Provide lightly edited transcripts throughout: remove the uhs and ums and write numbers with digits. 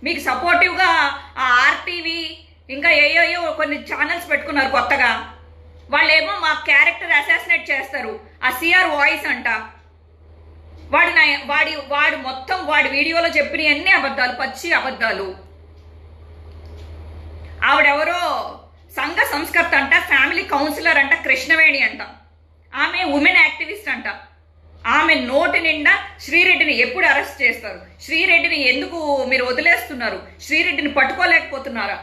మీకు సపోర్టివ్గా ఆ ఆర్టీవీ ఇంకా ఏయో కొన్ని ఛానల్స్ పెట్టుకున్నారు కొత్తగా. వాళ్ళేమో మా క్యారెక్టర్ అసాసినేట్ చేస్తారు. ఆ సిఆర్ వాయిస్ అంట, వాడు మొత్తం వాడి వీడియోలో చెప్పిన అన్ని అబద్ధాలు, పచ్చి అబద్ధాలు. ఆవిడెవరో సంఘ సంస్కర్త అంట, ఫ్యామిలీ కౌన్సిలర్ అంట, కృష్ణవేణి అంట. ఆమె ఉమెన్ యాక్టివిస్ట్ అంట. ఆమె నోటి నిండా శ్రీరెడ్డిని ఎప్పుడు అరెస్ట్ చేస్తారు, శ్రీరెడ్డిని ఎందుకు మీరు వదిలేస్తున్నారు, శ్రీరెడ్డిని పట్టుకోలేకపోతున్నారా,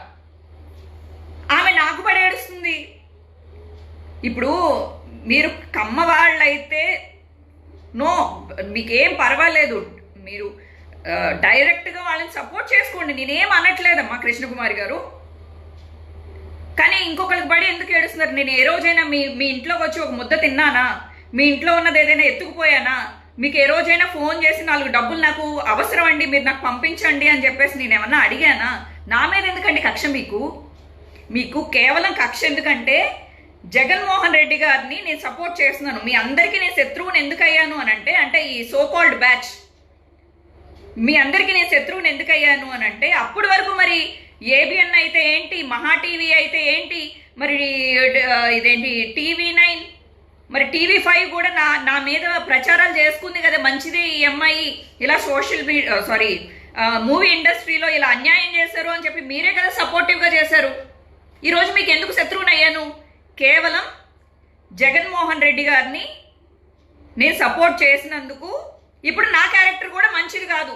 ఆమె నాకు పడేడుస్తుంది. ఇప్పుడు మీరు కమ్మ వాళ్ళైతే నో, మీకేం పర్వాలేదు, మీరు డైరెక్ట్గా వాళ్ళని సపోర్ట్ చేసుకోండి, నేనేం అనట్లేదమ్మా కృష్ణకుమారి గారు. కానీ ఇంకొకరికి పడి ఎందుకు ఏడుస్తున్నారు? నేను ఏ రోజైనా మీ ఇంట్లోకి వచ్చి ఒక ముద్ద తిన్నానా? మీ ఇంట్లో ఉన్నది ఏదైనా ఎత్తుకుపోయానా? మీకు ఏ రోజైనా ఫోన్ చేసి 4 డబ్బులు నాకు అవసరం అండి, మీరు నాకు పంపించండి అని చెప్పేసి నేను ఏమన్నా అడిగానా? నా మీద ఎందుకండి కక్ష? మీకు కేవలం కక్ష ఎందుకంటే జగన్మోహన్ రెడ్డి గారిని నేను సపోర్ట్ చేస్తున్నాను. మీ అందరికీ నేను శత్రువుని ఎందుకు అయ్యాను అని అంటే ఈ సోకాల్డ్ బ్యాచ్ మీ అందరికీ నేను శత్రువుని ఎందుకు అయ్యాను అని అంటే, అప్పటి వరకు మరి ఏబిఎన్ అయితే ఏంటి, మహా టీవీ అయితే ఏంటి, మరి ఇదేంటి TV9, మరి TV5 కూడా నా మీద ప్రచారాలు చేసుకుంది కదా, మంచిది ఈ అమ్మాయి ఇలా మూవీ ఇండస్ట్రీలో ఇలా అన్యాయం చేశారు అని చెప్పి మీరే కదా సపోర్టివ్గా చేశారు. ఈరోజు మీకు ఎందుకు శత్రువుని అయ్యాను? కేవలం జగన్మోహన్ రెడ్డి గారిని నేను సపోర్ట్ చేసినందుకు. ఇప్పుడు నా క్యారెక్టర్ కూడా మంచిది కాదు,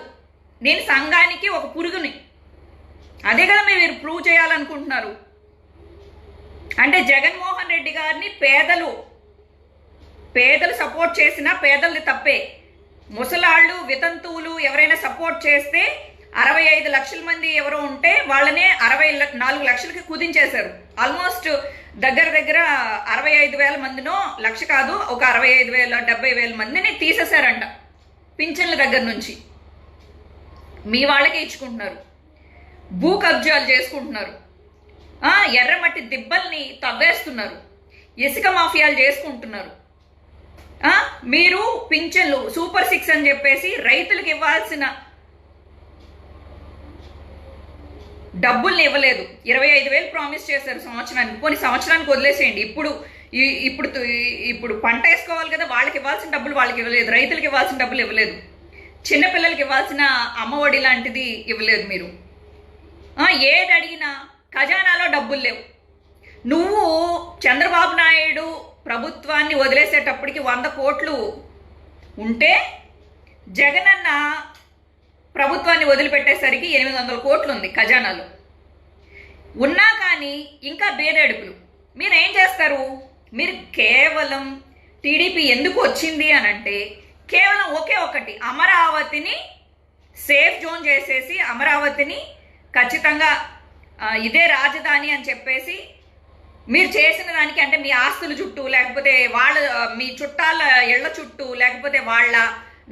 నేను సంఘానికి ఒక పురుగుని, అదే కదా మీరు ప్రూవ్ చేయాలనుకుంటున్నారు. అంటే జగన్మోహన్ రెడ్డి గారిని పేదలు సపోర్ట్ చేసినా పేదలది తప్పే. ముసలాళ్ళు, వితంతువులు ఎవరైనా సపోర్ట్ చేస్తే 65 లక్షల మంది ఎవరో ఉంటే వాళ్ళనే 64 లక్షలకి కుదించేశారు. ఆల్మోస్ట్ దగ్గర 65,000 మందినో, లక్ష కాదు, ఒక 65,000 70,000 మందిని తీసేశారంట పింఛన్ల దగ్గర నుంచి. మీ వాళ్ళకే ఇచ్చుకుంటున్నారు, భూ కబ్జాలు చేసుకుంటున్నారు, ఎర్రమట్టి దిబ్బల్ని తవ్వేస్తున్నారు, ఇసుక మాఫియాలు చేసుకుంటున్నారు. మీరు పింఛన్లు సూపర్ 6 అని చెప్పేసి రైతులకు ఇవ్వాల్సిన డబ్బుల్ని ఇవ్వలేదు. 25,000 ప్రామిస్ చేశారు సంవత్సరానికి. కొన్ని సంవత్సరానికి వదిలేసేయండి. ఇప్పుడు పంట వేసుకోవాలి కదా, వాళ్ళకి ఇవ్వాల్సిన డబ్బులు వాళ్ళకి ఇవ్వలేదు, రైతులకు ఇవ్వాల్సిన డబ్బులు ఇవ్వలేదు, చిన్నపిల్లలకి ఇవ్వాల్సిన అమ్మఒడి లాంటిది ఇవ్వలేదు. మీరు ఏది అడిగినా ఖజానాలో డబ్బులు లేవు. నువ్వు చంద్రబాబు నాయుడు ప్రభుత్వాన్ని వదిలేసేటప్పటికి 100 కోట్లు ఉంటే, జగనన్న ప్రభుత్వాన్ని వదిలిపెట్టేసరికి 800 కోట్లు ఉంది ఖజానాలో. ఉన్నా కానీ ఇంకా బేదడుపులు. మీరేం చేస్తారు? మీరు కేవలం టీడీపీ ఎందుకు వచ్చింది అని అంటే, కేవలం ఒకే ఒకటి, అమరావతిని సేఫ్ జోన్ చేసేసి, అమరావతిని ఖచ్చితంగా ఇదే రాజధాని అని చెప్పేసి మీరు చేసిన దానికి, అంటే మీ ఆస్తుల చుట్టూ, లేకపోతే మీ చుట్టాల ఇళ్ల చుట్టూ, లేకపోతే వాళ్ళ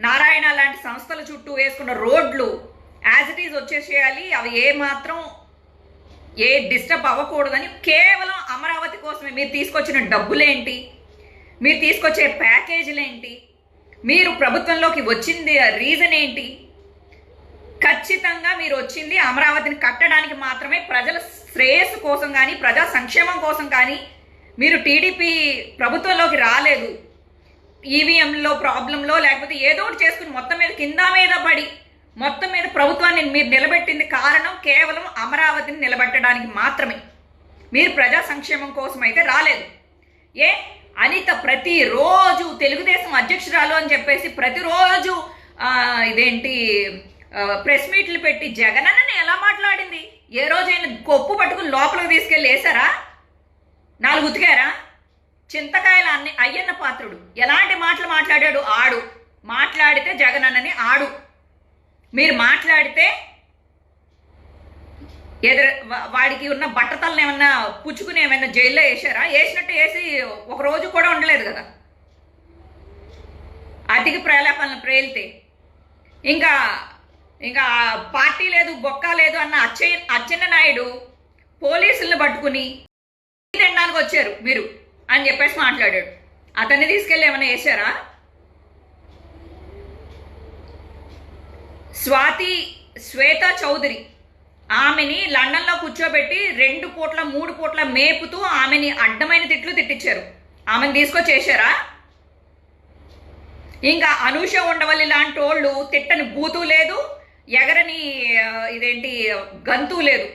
నారాయణ లాంటి సంస్థల చుట్టూ వేసుకున్న రోడ్లు యాజ్ ఇట్ ఈజ్ వచ్చేసేయాలి, అవి ఏ డిస్టర్బ్ అవ్వకూడదని కేవలం అమరావతి కోసమే. మీరు తీసుకొచ్చిన డబ్బులేంటి, మీరు తీసుకొచ్చే ప్యాకేజీలేంటి, మీరు ప్రభుత్వంలోకి వచ్చింది రీజన్ ఏంటి? ఖచ్చితంగా మీరు వచ్చింది అమరావతిని కట్టడానికి మాత్రమే. ప్రజల శ్రేయస్సు కోసం కానీ, ప్రజా సంక్షేమం కోసం కానీ మీరు టీడీపీ ప్రభుత్వంలోకి రాలేదు. ఈవీఎంలో ప్రాబ్లంలో లేకపోతే ఏదో ఒకటి చేసుకుని మొత్తం మీద కింద మీద పడి మొత్తం మీద ప్రభుత్వాన్ని మీరు నిలబెట్టింది కారణం కేవలం అమరావతిని నిలబెట్టడానికి మాత్రమే. మీరు ప్రజా సంక్షేమం కోసం అయితే రాలేదు. అనిత ప్రతిరోజు తెలుగుదేశం అధ్యక్షురాలు అని చెప్పేసి ప్రతిరోజు ప్రెస్ మీట్లు పెట్టి జగనన్నని ఎలా మాట్లాడింది? ఏ రోజైనా కొప్పు పట్టుకుని లోపలికి తీసుకెళ్ళి వేసారా? 4 ఉతికారా? చింతకాయల అయ్యన్న పాత్రుడు ఎలాంటి మాటలు మాట్లాడాడు? మాట్లాడితే జగనన్నని మీరు మాట్లాడితే వాడికి ఉన్న బట్టతలను ఏమన్నా పుచ్చుకుని ఏమైనా జైల్లో వేసారా? వేసినట్టు వేసి ఒక రోజు కూడా ఉండలేదు కదా. అతికి ప్రలాపనలు ప్రేలితే ఇంకా పార్టీ లేదు, బొక్క లేదు అన్న అచ్చెన్నాయుడు పోలీసులను పట్టుకుని తినడానికి వచ్చారు మీరు అని చెప్పేసి మాట్లాడాడు. అతన్ని తీసుకెళ్ళి ఏమైనా వేశారా? శ్వేతా చౌదరి ఆమెని లండన్లో కూర్చోబెట్టి 2 పూట్ల 3 పూట్ల మేపుతూ ఆమెని అడ్డమైన తిట్లు తిట్టించారు. ఆమెను తీసుకొచ్చేసారా? ఇంకా అనూష ఉండవల్లి లాంటి వాళ్ళు తిట్టని బూతు లేదు, ఎగరని ఇదేంటి గంతు లేదు.